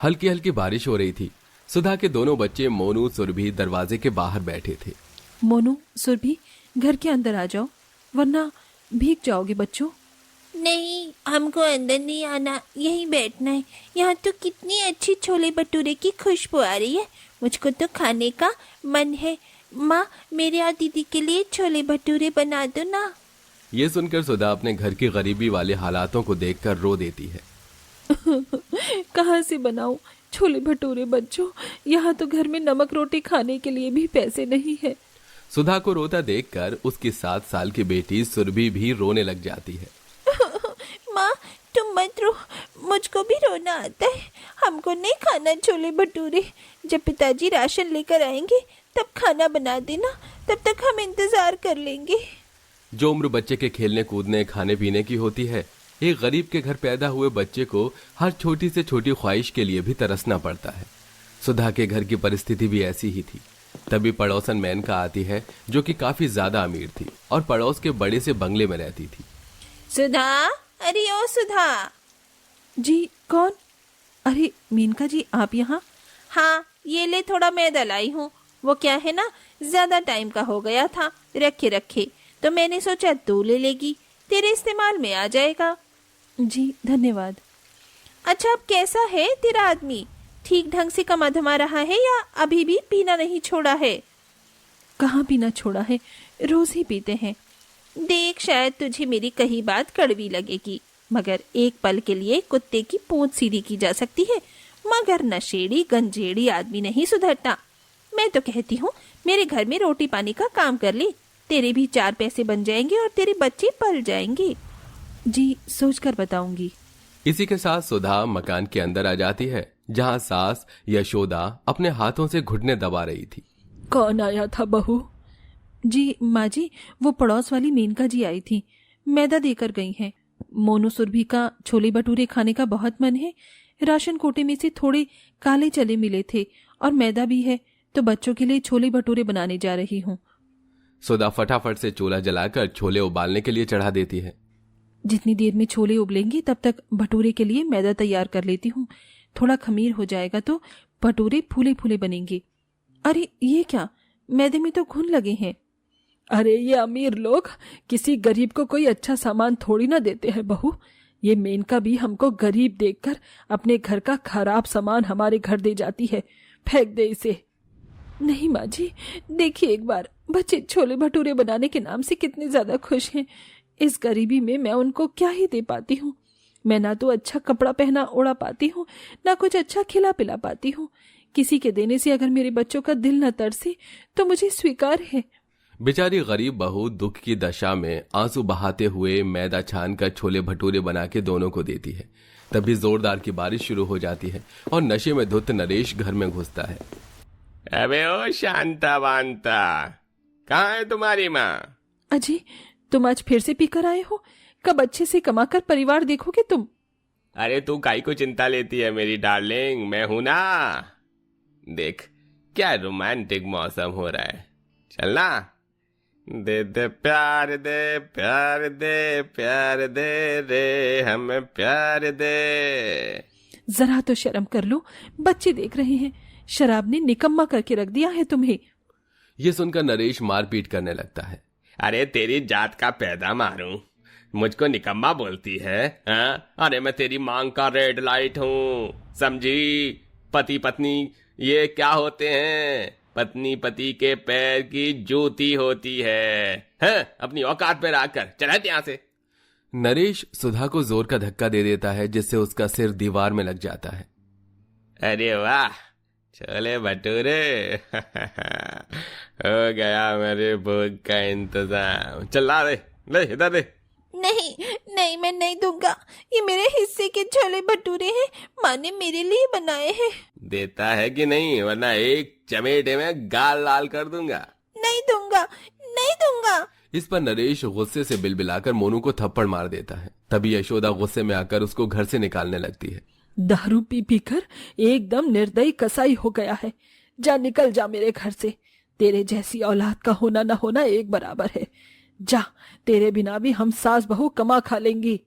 हल्की हल्की बारिश हो रही थी। सुधा के दोनों बच्चे मोनू सुरभि दरवाजे के बाहर बैठे थे। मोनू, सुरभि, घर के अंदर आ जाओ वरना भीग जाओगे बच्चों। नहीं, हमको अंदर नहीं आना, यहीं बैठना है। यहाँ तो कितनी अच्छी छोले भटूरे की खुशबू आ रही है, मुझको तो खाने का मन है। माँ, मेरे और दीदी के लिए छोले भटूरे बना दो ना। ये सुनकर सुधा अपने घर की गरीबी वाले हालातों को देखकर रो देती है। कहाँ से बनाऊं छोले भटूरे बच्चों, यहाँ तो घर में नमक रोटी खाने के लिए भी पैसे नहीं है। सुधा को रोता देखकर उसकी 7 साल की बेटी सुरभि भी रोने लग जाती है। माँ, तुम मत रो, मुझको भी रोना आता है। हमको नहीं खाना छोले भटूरे। जब पिताजी राशन लेकर आएंगे तब खाना बना देना, तब तक हम इंतजार कर लेंगे। जो उम्र बच्चे के खेलने कूदने खाने पीने की होती है, एक गरीब के घर पैदा हुए बच्चे को हर छोटी से छोटी ख्वाहिश के लिए भी तरसना पड़ता है। सुधा के घर की परिस्थिति भी ऐसी ही थी। तभी पड़ोसन मेनका आती है, जो कि काफी ज्यादा अमीर थी और पड़ोस के बड़े से बंगले में रहती थी। सुधा, अरे ओ सुधा। जी, कौन? अरे मेनका जी, आप यहाँ? हाँ, ये ले थोड़ा मैदा लाई हूँ। वो क्या है ना, ज्यादा टाइम का हो गया था रखे रखे, तो मैंने सोचा तू ले लेगी, तेरे इस्तेमाल में आ जाएगा। जी धन्यवाद। अच्छा, अब कैसा है तेरा आदमी? ठीक ढंग से कमा धमा रहा है या अभी भी पीना नहीं छोड़ा है? कहाँ पीना छोड़ा है, रोज ही पीते हैं। देख, शायद तुझे मेरी कही बात कड़वी लगेगी, मगर एक पल के लिए कुत्ते की पूंछ सीधी की जा सकती है, मगर नशेड़ी गंजेड़ी आदमी नहीं सुधरता। मैं तो कहती हूँ मेरे घर में रोटी पानी का काम कर ले, तेरे भी 4 पैसे बन जाएंगे और तेरे बच्चे पल जाएंगे। जी, सोचकर बताऊंगी। इसी के साथ सुधा मकान के अंदर आ जाती है, जहाँ सास यशोदा अपने हाथों से घुटने दबा रही थी। कौन आया था बहू? जी माँ जी, वो पड़ोस वाली मेनका जी आई थी, मैदा देकर गई हैं। मोनू सुरभि का छोले भटूरे खाने का बहुत मन है। राशन कोटे में से थोड़े काले चने मिले थे और मैदा भी है, तो बच्चों के लिए छोले भटूरे बनाने जा रही हूँ। सुधा फटाफट से चूल्हा जलाकर छोले उबालने के लिए चढ़ा देती है। जितनी देर में छोले उबलेंगे तब तक भटूरे के लिए मैदा तैयार कर लेती हूँ। थोड़ा खमीर हो जाएगा तो भटूरे फूले फूले बनेंगे। अरे ये क्या, मैदे में तो घुन लगे हैं। अरे ये अमीर लोग किसी गरीब को कोई अच्छा सामान थोड़ी ना देते हैं बहू। ये मेनका भी हमको गरीब देखकर अपने घर का खराब सामान हमारे घर दे जाती है। फेंक दे इसे। नहीं माँ जी, देखिए एक बार, बच्चे छोले भटूरे बनाने के नाम से कितने ज्यादा खुश हैं। इस गरीबी में मैं उनको क्या ही दे पाती हूँ। मैं ना तो अच्छा कपड़ा पहना ओढ़ा पाती हूँ, ना कुछ अच्छा खिला पिला पाती हूँ। किसी के देने से अगर मेरे बच्चों का दिल न तरसे तो मुझे स्वीकार है। बेचारी गरीब बहू दुख की दशा में आंसू बहाते हुए मैदा छान कर छोले भटूरे बना के दोनों को देती है। तभी जोरदार की बारिश शुरू हो जाती है और नशे में धुत नरेश घर में घुसता है। अबे ओ शांता वांता, कहाँ है तुम्हारी माँ? अजी, तुम आज फिर से पीकर आए हो? कब अच्छे से कमाकर परिवार देखोगे तुम? अरे तू काई को चिंता लेती है मेरी डार्लिंग, मैं हूं ना। देख क्या रोमांटिक मौसम हो रहा है, चलना। दे दे प्यार दे, प्यार दे, प्यार दे रे, हमें प्यार दे। जरा तो शर्म कर लो, बच्चे देख रहे हैं। शराब ने निकम्मा करके रख दिया है तुम्हें। ये सुनकर नरेश मारपीट करने लगता है। अरे तेरी जात का पैदा मारूं, मुझको निकम्मा बोलती है? अरे मैं तेरी मांग का रेड लाइट हूँ, समझी? पति पत्नी ये क्या होते हैं? पत्नी पति के पैर की जूती होती है। अपनी औकात पे रखकर चल हट यहाँ से। नरेश सुधा को जोर का धक्का दे देता है, जिससे उसका सिर दीवार में लग जाता है। अरे वाह, छोले भटूरे हो गया मेरे भोग का इंतजाम। चल ला दे, ले इधर दे। नहीं नहीं, मैं नहीं दूंगा, ये मेरे हिस्से के छोले भटूरे हैं, माँ ने मेरे लिए बनाए हैं। देता है कि नहीं, वरना एक चमेटे में गाल लाल कर दूंगा। नहीं दूंगा, नहीं दूंगा। इस पर नरेश गुस्से से बिलबिलाकर मोनू को थप्पड़ मार देता है। तभी यशोदा गुस्से में आकर उसको घर से निकालने लगती है। दारू पी पी कर एकदम निर्दयी कसाई हो गया है। जा, निकल जा मेरे घर से। तेरे जैसी औलाद का होना न होना एक बराबर है। जा, तेरे बिना भी हम सास बहू कमा खा लेंगी।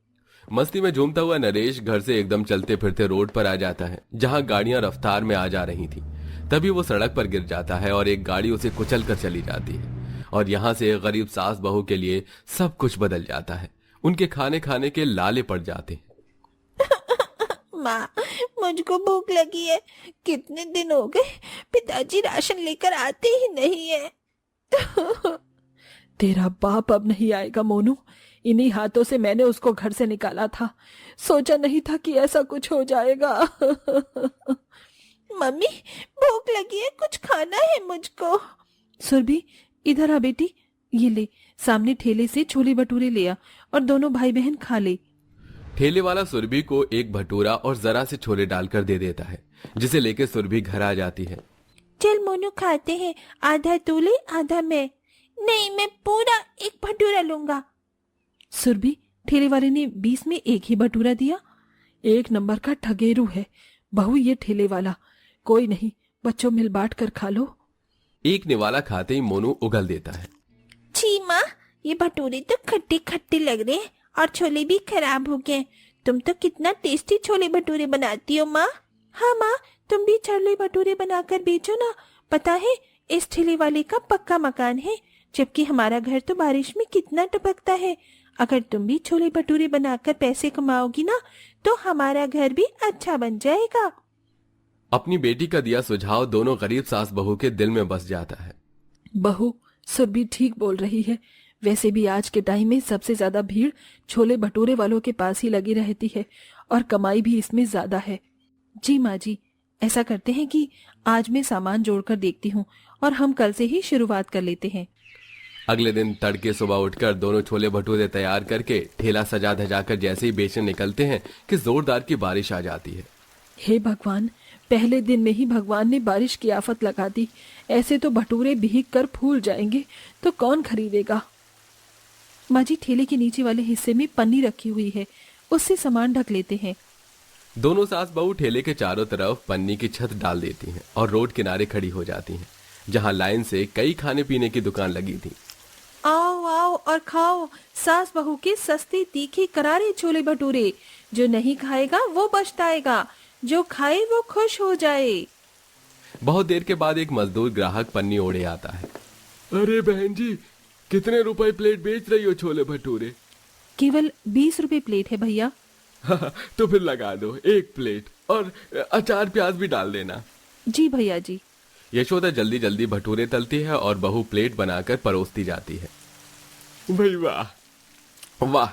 मस्ती में झूमता हुआ नरेश घर से एकदम चलते फिरते रोड पर आ जाता है जहां गाड़ियां रफ्तार में आ जा रही थी। तभी वो सड़क पर गिर जाता है और एक गाड़ी उसे कुचल कर चली जाती है और यहाँ से गरीब सास बहू के लिए सब कुछ बदल जाता है। उनके खाने खाने के लाले पड़ जाते हैं। माँ, मुझको भूख लगी है। कितने दिन हो गए पिताजी राशन लेकर आते ही नहीं है। तेरा बाप अब नहीं आएगा मोनू। इन्हीं हाथों से मैंने उसको घर से निकाला था। सोचा नहीं था कि ऐसा कुछ हो जाएगा। मम्मी, भूख लगी है, कुछ खाना है मुझको। सुरभि, इधर आ बेटी। ये ले, सामने ठेले से छोले भटूरे ले आ और दोनों भाई बहन खा ले। ठेले वाला सुरभि को एक भटूरा और जरा से छोले डालकर दे देता है, जिसे लेकर सुरभि घर आ जाती है। चल मोनू, खाते हैं। आधा तू ले, आधा मैं। नहीं, मैं पूरा एक भटूरा लूंगा। सुरभि, ठेले वाले ने 20 में एक ही भटूरा दिया। एक नंबर का ठगेरू है बहू ये ठेले वाला। कोई नहीं, बच्चों मिल बांट कर खा लो। एक निवाला खाते ही मोनू उगल देता है। छी माँ, ये भटूरे तो खट्टे खट्टे लग रहे हैं और छोले भी खराब हो गए। तुम तो कितना टेस्टी छोले भटूरे बनाती हो माँ। हाँ माँ, तुम भी छोले भटूरे बनाकर बेचो ना। पता है, इस ठेले वाले का पक्का मकान है, जबकि हमारा घर तो बारिश में कितना टपकता है। अगर तुम भी छोले भटूरे बनाकर पैसे कमाओगी ना, तो हमारा घर भी अच्छा बन जाएगा। अपनी बेटी का दिया सुझाव दोनों गरीब सास बहू के दिल में बस जाता है। बहू, सुरभि ठीक बोल रही है। वैसे भी आज के टाइम में सबसे ज्यादा भीड़ छोले भटूरे वालों के पास ही लगी रहती है और कमाई भी इसमें ज्यादा है। जी माँ जी, ऐसा करते हैं कि आज मैं सामान जोड़कर देखती हूँ और हम कल से ही शुरुआत कर लेते हैं। अगले दिन तड़के सुबह उठकर दोनों छोले भटूरे तैयार करके ठेला सजा धजाकर जैसे ही बेचने निकलते हैं कि जोरदार की बारिश आ जाती है। हे भगवान, पहले दिन में ही भगवान ने बारिश की आफत लगा दी। ऐसे तो भटूरे भीग कर फूल जाएंगे तो कौन खरीदेगा। माँ जी, ठेले के नीचे वाले हिस्से में पन्नी रखी हुई है, उससे सामान ढक लेते हैं। दोनों सास बहू ठेले के चारों तरफ पन्नी की छत डाल देती हैं और रोड किनारे खड़ी हो जाती हैं, जहां लाइन से कई खाने पीने की दुकान लगी थी। आओ आओ और खाओ सास बहू के सस्ते तीखे करारे छोले भटूरे। जो नहीं खाएगा वो पछताएगा, जो खाए वो खुश हो जाए। बहुत देर के बाद एक मजदूर ग्राहक पन्नी ओढ़े आता है। अरे बहन जी, कितने रुपए प्लेट बेच रही हो छोले भटूरे? केवल 20 रुपए प्लेट है भैया। तो फिर लगा दो एक प्लेट और अचार प्याज भी डाल देना। जी भैया जी। यशोदा जल्दी जल्दी भटूरे तलती है और बहू प्लेट बनाकर परोसती जाती है। भाई वाह वाह,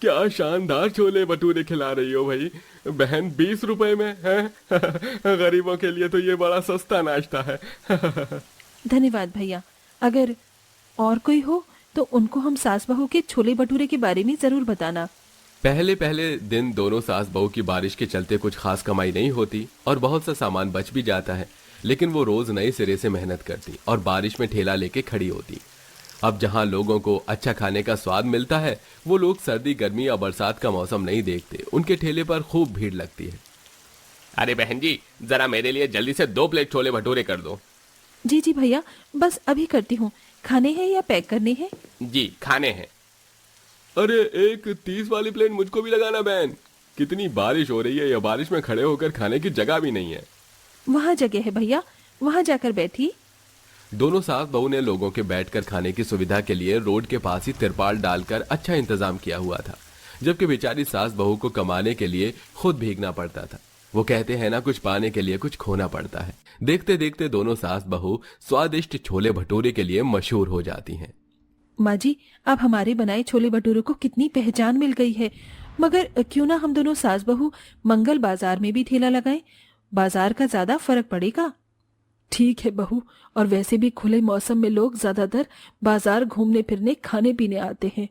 क्या शानदार छोले भटूरे खिला रही हो भाई बहन। 20 रुपए में है। गरीबों के लिए तो ये बड़ा सस्ता नाश्ता है। धन्यवाद भैया। अगर और कोई हो तो उनको हम सास बहू के छोले भटूरे के बारे में जरूर बताना। पहले पहले दिन दोनों सास बहू की बारिश के चलते कुछ खास कमाई नहीं होती और बहुत सा सामान बच भी जाता है, लेकिन वो रोज नए सिरे से मेहनत करती और बारिश में ठेला लेके खड़ी होती। अब जहां लोगों को अच्छा खाने का स्वाद मिलता है, वो लोग सर्दी गर्मी या बरसात का मौसम नहीं देखते। उनके ठेले पर खूब भीड़ लगती है। अरे बहन जी, जरा मेरे लिए जल्दी से 2 प्लेट छोले भटूरे कर दो। जी जी भैया, बस अभी करती हूँ। खाने हैं या पैक करने हैं? जी, खाने हैं। अरे एक 30 वाली प्लेट मुझको भी लगाना बहन। कितनी बारिश हो रही है, या बारिश में खड़े होकर खाने की जगह भी नहीं है। वहाँ जगह है भैया, वहाँ जाकर बैठी। दोनों सास बहू ने लोगों के बैठकर खाने की सुविधा के लिए रोड के पास ही तिरपाल डालकर अच्छा इंतजाम किया हुआ था, जबकि बेचारी सास बहू को कमाने के लिए खुद भीगना पड़ता था। वो कहते हैं ना, कुछ पाने के लिए कुछ खोना पड़ता है। देखते देखते दोनों सास बहू स्वादिष्ट छोले भटूरे के लिए मशहूर हो जाती हैं। माँ जी, अब हमारे बनाए छोले भटूरे को कितनी पहचान मिल गई है। मगर क्यों ना हम दोनों सास बहू मंगल बाजार में भी ठेला लगाएं? बाजार का ज्यादा फर्क पड़ेगा। ठीक है बहू, और वैसे भी खुले मौसम में लोग ज्यादातर बाजार घूमने फिरने खाने पीने आते हैं।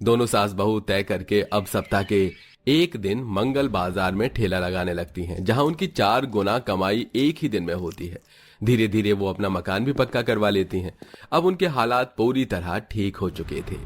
दोनों सास बहू तय करके अब सप्ताह के एक दिन मंगल बाजार में ठेला लगाने लगती हैं, जहां उनकी 4 गुना कमाई एक ही दिन में होती है। धीरे धीरे वो अपना मकान भी पक्का करवा लेती हैं। अब उनके हालात पूरी तरह ठीक हो चुके थे।